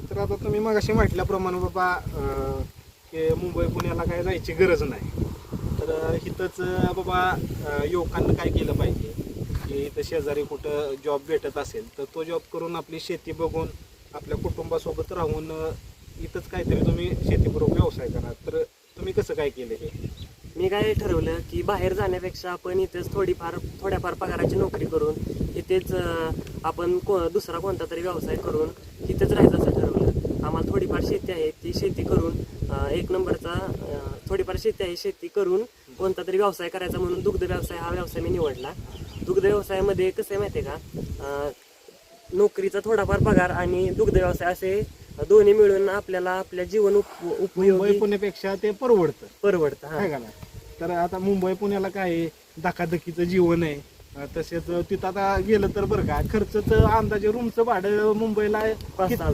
तर आता तुम्ही मगाशी म्हटल्याप्रमाणे बाबा की मुंबई पुण्याला काय जायची गरज नाही, तर इथंच बाबा युवकांना काय केलं पाहिजे की इथं शेजारी कुठं जॉब भेटत असेल तर तो जॉब करून आपली शेती बघून आपल्या कुटुंबासोबत राहून इथंच काहीतरी तुम्ही शेतीपूर्वक व्यवसाय करा. तर तुम्ही कसं काय केलं हे? मी काय ठरवलं की बाहेर जाण्यापेक्षा आपण इथेच थोड्याफार पगाराची नोकरी करून इथेच आपण दुसरा कोणता तरी व्यवसाय करून इथेच राहायचं असं ठरवलं. आम्हाला थोडीफार शेती आहे, ती शेती करून एक नंबरचा थोडीफार शेती आहे, शेती करून कोणता तरी व्यवसाय करायचा म्हणून दुग्ध व्यवसाय हा व्यवसाय मी निवडला. दुग्ध व्यवसायामध्ये कसं आहे माहिती आहे का, नोकरीचा थोडाफार पगार आणि दुग्ध व्यवसाय असे दोन्ही मिळून आपल्याला आपल्या जीवन मुंबई उपयोगी पुण्यापेक्षा ते परवडतं हा. आहे का नाही? तर आता मुंबई पुण्याला काय आहे, धकाधकीचं जीवन आहे. तसेच तिथं आता गेलं तर बरं का खर्च तर अंदाजे रूमचं भाडं मुंबईला 5-6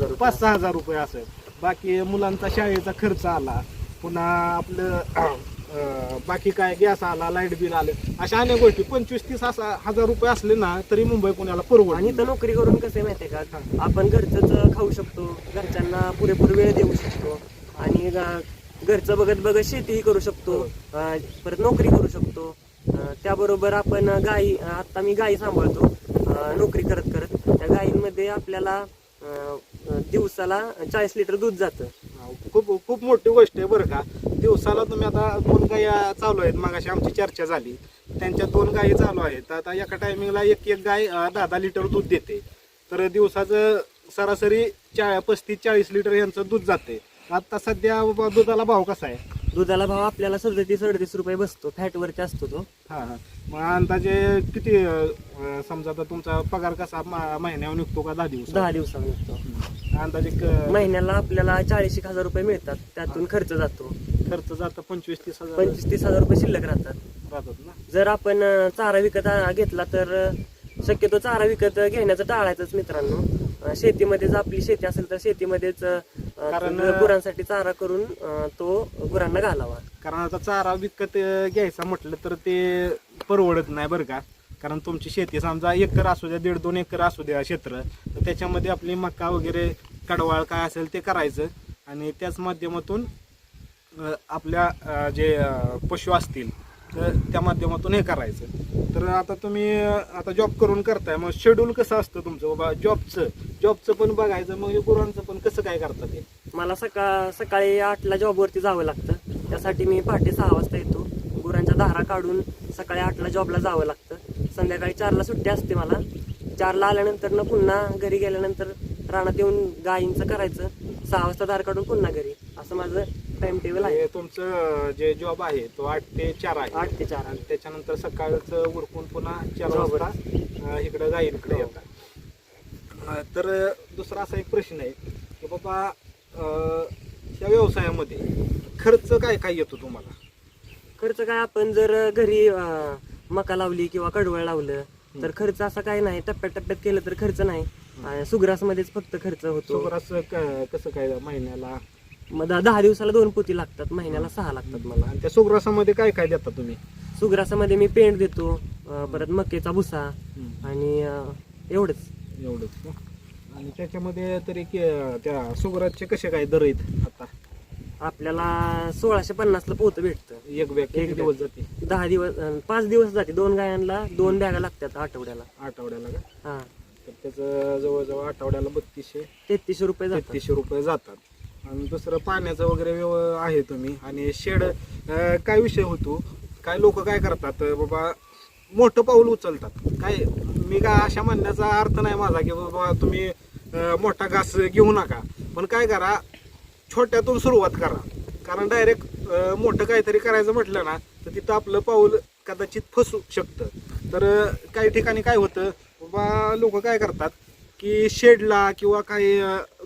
हजार रुपये असं. बाकी मुलांचा शाळेचा खर्च आला, पुन्हा आपलं बाकी काय गॅस आला, लाईट बिल आलं, अशा अनेक गोष्टी 25-30 हजार रुपये असले ना तरी मुंबई पुण्याला परवडतं. आणि इथं नोकरी करून कसं आहे माहितीये का, आपण घरचंच खाऊ शकतो, घरच्यांना पुरेपूर वेळ देऊ शकतो आणि घरचं बघत बघत शेतीही करू शकतो, परत नोकरी करू शकतो. त्याबरोबर आपण आता मी गायी सांभाळतो नोकरी करत करत. त्या गायींमध्ये आपल्याला दिवसाला 40 लिटर दूध जातं. खूप खूप मोठी गोष्ट आहे बरं का. दिवसाला तुम्ही आता 2 गायी चालू आहेत, मगाशी आमची चर्चा झाली, त्यांच्या 2 गायी चालू आहेत. आता एका टायमिंगला एक गाय 10-10 लिटर दूध देते, तर दिवसाचं सरासरी 35-40 लिटर यांचं दूध जाते. आता सध्या दुधाला भाव कसा आहे? दुधाला भाव आपल्याला 37-38 रुपये बसतो, फॅटवरती असतो तो. हां हां. मग अंदाजे किती समजा आता तुमचा पगार कसा महिन्यावर निघतो का 10 दिवस? 10 दिवसांनी निघतो. अंदाजे महिन्याला आपल्याला 40-1 हजार रुपये मिळतात, त्यातून खर्च जातो. खर्च जातो 25-30 हजार 25-30 हजार रुपये शिल्लक राहतात ना. जर आपण चारा विकत घेतला तर शक्यतो चारा विकत घेण्याचं टाळायचंच मित्रांनो. शेतीमध्येच आपली शेती असेल तर शेतीमध्येच कारण गुरांसाठी चारा करून तो गुरांना घालावा. कारण आता चारा विकत घ्यायचा म्हटलं तर ते परवडत नाही बरं का. कारण तुमची शेती समजा एकर असू द्या, 1.5-2 एकर असू द्या क्षेत्र, तर त्याच्यामध्ये आपली मका वगैरे कडवाळ काय असेल ते करायचं आणि त्याच माध्यमातून आपल्या जे पशु असतील तर त्या माध्यमातून हे करायचं. तर आता तुम्ही आता जॉब करून करताय, मग शेड्यूल कसं असतं तुमचं बाबा जॉबचं पण बघायचं, मग गुरांचं पण कसं काय करता ते? मला सकाळी 8ला जॉबवरती जावं लागतं. त्यासाठी मी पहाटे 6 वाजता येतो, गुरांच्या धारा काढून सकाळी 8ला जॉबला जावं लागतं. संध्याकाळी 4ला सुट्टी असते मला. 4ला आल्यानंतर ना पुन्हा घरी गेल्यानंतर रानात येऊन गायींचं करायचं, 6 वाजता धार काढून पुन्हा घरी, असं माझं टाइम टेबल आहे. तुमचं जे जॉब आहे तो 8 ते 4 आहे? 8 ते 4. आणि त्याच्यानंतर सकाळचं उरकून पुन्हा 4 वाजता इकडं गायींकडे येतात. तर दुसरा असा एक प्रश्न आहे की बाबा ह्या व्यवसायामध्ये खर्च काय काय येतो तुम्हाला? खर्च काय, आपण जर घरी मका लावली किंवा कडवळ लावलं तर खर्च असा काय नाही, टप्प्याटप्प्यात केलं तर खर्च नाही. सुग्रास मध्येच फक्त खर्च होतो. सुग्रास कसं काय महिन्याला? मग 10 दिवसाला 2 पोती लागतात, महिन्याला 6 लागतात मला. आणि त्या सुग्रासामध्ये काय काय देता तुम्ही? सुग्रासामध्ये मी पेंड देतो, परत मकेचा भुसा आणि एवढंच. आणि त्याच्यामध्ये तरी त्या सुग्रासचे कसे काय दर आहेत आता? आपल्याला 1650ला पोतं भेटतं. एक बॅग किती दिवस जाते? 10 दिवस 5 दिवस जाते. 2 गायांना 2 बॅगा लागतात आठवड्याला का? हा. तर त्याचं जवळजवळ आठवड्याला 3300 रुपये जातात. आणि दुसरं पाण्याचं वगैरे आहे तुम्ही. आणि शेड काय विषय होतो, काय लोक काय करतात बाबा मोठं पाऊल उचलतात. काय मी काय अशा म्हणण्याचा अर्थ नाही माझा की बाबा तुम्ही मोठा घास घेऊ नका, पण काय करा, छोट्यातून सुरुवात करा. कारण डायरेक्ट मोठं काहीतरी करायचं म्हटलं ना तर तिथं आपलं पाऊल कदाचित फसू शकतं. तर काही ठिकाणी काय होतं बाबा, लोक काय करतात की शेडला किंवा काही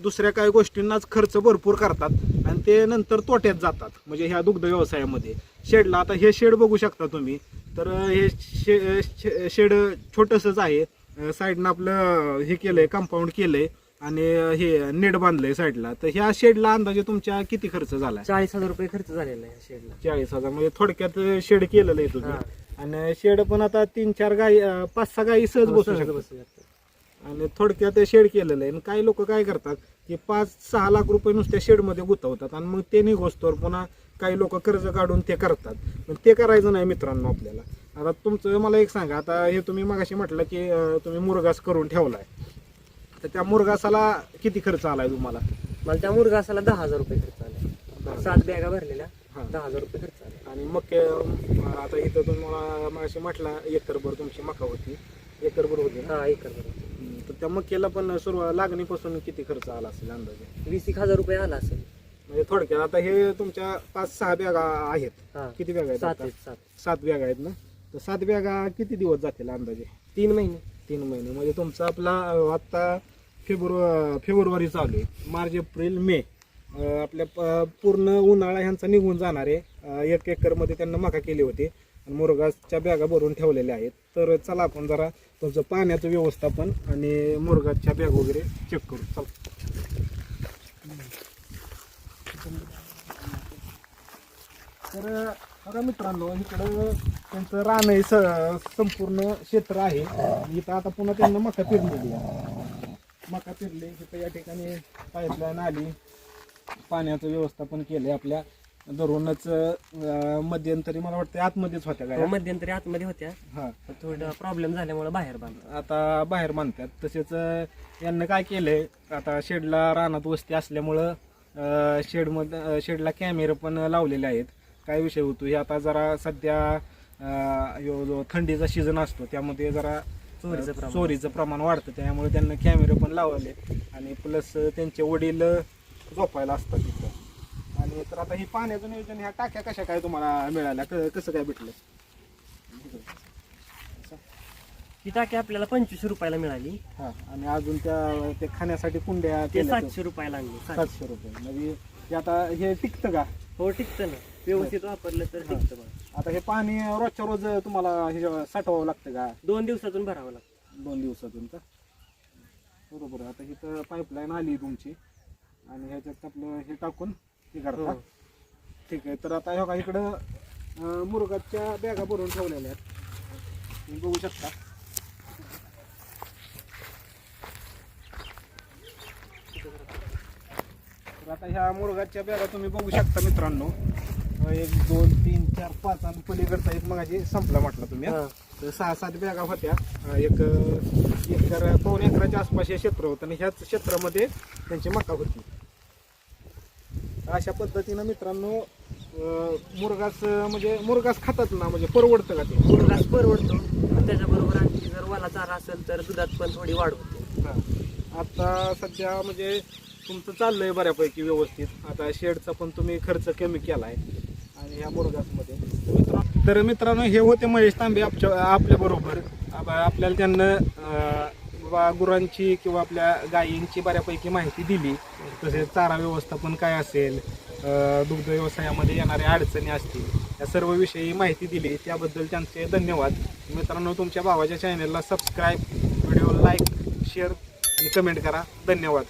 दुसऱ्या काही गोष्टींनाच खर्च भरपूर करतात आणि ते नंतर तोट्यात जातात. म्हणजे ह्या दुग्ध व्यवसायामध्ये शेडला, आता हे शेड बघू शकता तुम्ही, तर हे शेड छोटंसंच आहे. साईडनं आपलं हे केलंय, कंपाऊंड केलंय आणि हे नेट बांधलंय साईडला. तर ह्या शेडला अंदाजे तुमच्या किती खर्च झाला? 40,000 रुपये खर्च झालेला आहे शेडला. 40,000 म्हणजे थोडक्यात शेड केलेलं आहे तुम्ही. आणि शेड पण आता 3-4 गाई 5-6 गाई सहज बसू शकतात. आणि थोडक्यात शेड केलेलं आहे. आणि काही लोक काय करतात, की 5-6 लाख रुपये नुसत्या शेडमध्ये गुंतवतात आणि मग ते निघोस्तोवर पुन्हा काही लोक कर्ज काढून ते करतात. पण ते करायचं नाही मित्रांनो आपल्याला. आता तुमचं मला एक सांगा, आता हे तुम्ही मगाशी म्हटलं की तुम्ही मुरघास करून ठेवलाय, तर त्या मुरघासाला किती खर्च आलाय तुम्हाला? मला त्या मुरघासाला 10,000 रुपये खर्च आला. 7 बॅगा भरलेल्या, 10,000 रुपये खर्च आला. आणि मग आता इथं तुम्हाला मगाशी म्हटला एकरभर तुमची मका होती, एकरभर होती ना? हा, एकर बरोबर. तर त्या मक्याला पण सुरुवात लागणीपासून किती खर्च आला असेल अंदाजे? 20,000 रुपये आला असेल. म्हणजे थोडक्यात आता हे तुमच्या 5-6 बॅगा आहेत. हा, किती बॅगा आहेत 7 आता? आहेत, 7. 7 बॅगा आहेत ना? तर 7 बॅगा किती दिवस जातील अंदाजे? 3 महिने. 3 महिने. म्हणजे तुमचा आपला आता फेब्रुवारी चालू आहे, मार्च, एप्रिल, मे, आपल्या पूर्ण उन्हाळा ह्यांचा निघून जाणार आहे. 1 एकरमध्ये त्यांना मका केली होती आणि मुरघासच्या बॅगा भरून ठेवलेल्या आहेत. तर चला आपण जरा तुमचं पाण्याचं व्यवस्थापन आणि मुरघासच्या बॅग वगैरे चेक करू. चला. तर बघा मित्रांनो, इकडं त्यांचं रान आहे, संपूर्ण क्षेत्र आहे. इथं आता पुन्हा त्यांना मका पेरलेली आहे. मका पेरली इथं या ठिकाणी पाईपलाईन आली, पाण्याचं व्यवस्थापन केलंय आपल्या धरूनच. मध्यंतरी मला वाटतं आतमध्येच होत्या हो, काय? मध्यंतरी आतमध्ये होत्या, हा, पण थोडं प्रॉब्लेम झाल्यामुळे बाहेर बांधला. आता बाहेर बांधतात. तसेच यांना काय केलंय, आता शेडला रानात वस्ती असल्यामुळं शेडला कॅमेरे पण लावलेले आहेत. काय विषय होतो हे आता जरा सध्या जो थंडीचा सीझन असतो त्यामध्ये जरा चोरीचं प्रमाण वाढतं, त्यामुळे त्यांना कॅमेरे पण लावले आणि प्लस त्यांचे वडील झोपायला असतात तिथं. आणि तर आता ही पाण्याचं नियोजन, ह्या टाक्या कशा काय तुम्हाला मिळाल्या, कसं काय भेटलं? ही टाकी आपल्याला 25 रुपयाला मिळाली. हा, आणि अजून ते खाण्यासाठी कुंड्या ते केल्या 700 रुपयाला आणली. 700 रुपये. म्हणजे ते आता हे टिकतं का? हो, टिकतं ना, व्यवस्थित वापरलं तर टिकतं बघा. आता हे पाणी रोजच्या रोज तुम्हाला हे साठवावं लागतं का? 2 दिवसातून भरावं लागतं. 2 दिवसातून का? बरोबर. आता इथं पाईपलाईन आली तुमची आणि ह्याच्यात आपलं हे टाकून हे करता. हो. ठीक आहे. तर आता हे बघा इकडं मुरघासच्या बॅगा भरून ठेवलेल्या आहेत, तुम्ही बघू शकता. तर आता ह्या मुरघासच्या बॅगा तुम्ही बघू शकता मित्रांनो. 1, 2, 3, 4, 5 आणि पलीकडचा एक मगाशी संपला म्हटलं तुम्ही. हा. तर 6-7 बॅगा होत्या. एक एकर, पाऊण एकराच्या आसपास हे क्षेत्र होतं आणि ह्याच क्षेत्रामध्ये त्यांची मका होती. अशा पद्धतीनं मित्रांनो मुरघास, म्हणजे मुरघास खातात ना, म्हणजे परवडतं का ते? मुरघास परवडतो, पण त्याच्याबरोबर आणखी जर वाला चारा असेल तर दुधात पण थोडी वाढ होते. हा. आता सध्या म्हणजे तुमचं चाललंय बऱ्यापैकी व्यवस्थित. आता शेडचा पण तुम्ही खर्च कमी केलाय आणि ह्या मुरघासमध्ये. तर मित्रांनो, हे होते महेश तांबे आपल्या बरोबर. आपल्याला त्यांना बाबा गुरांची किंवा आपल्या गायींची बऱ्यापैकी माहिती दिली. तसेच चारा व्यवस्थापन काय असेल, दुग्ध व्यवसायामध्ये येणाऱ्या अडचणी असतील, या सर्व विषयी माहिती दिली, त्याबद्दल त्यांचे धन्यवाद. मित्रांनो, तुमच्या भावाच्या चॅनलला सबस्क्राईब, व्हिडिओ लाईक, शेअर आणि कमेंट करा. धन्यवाद.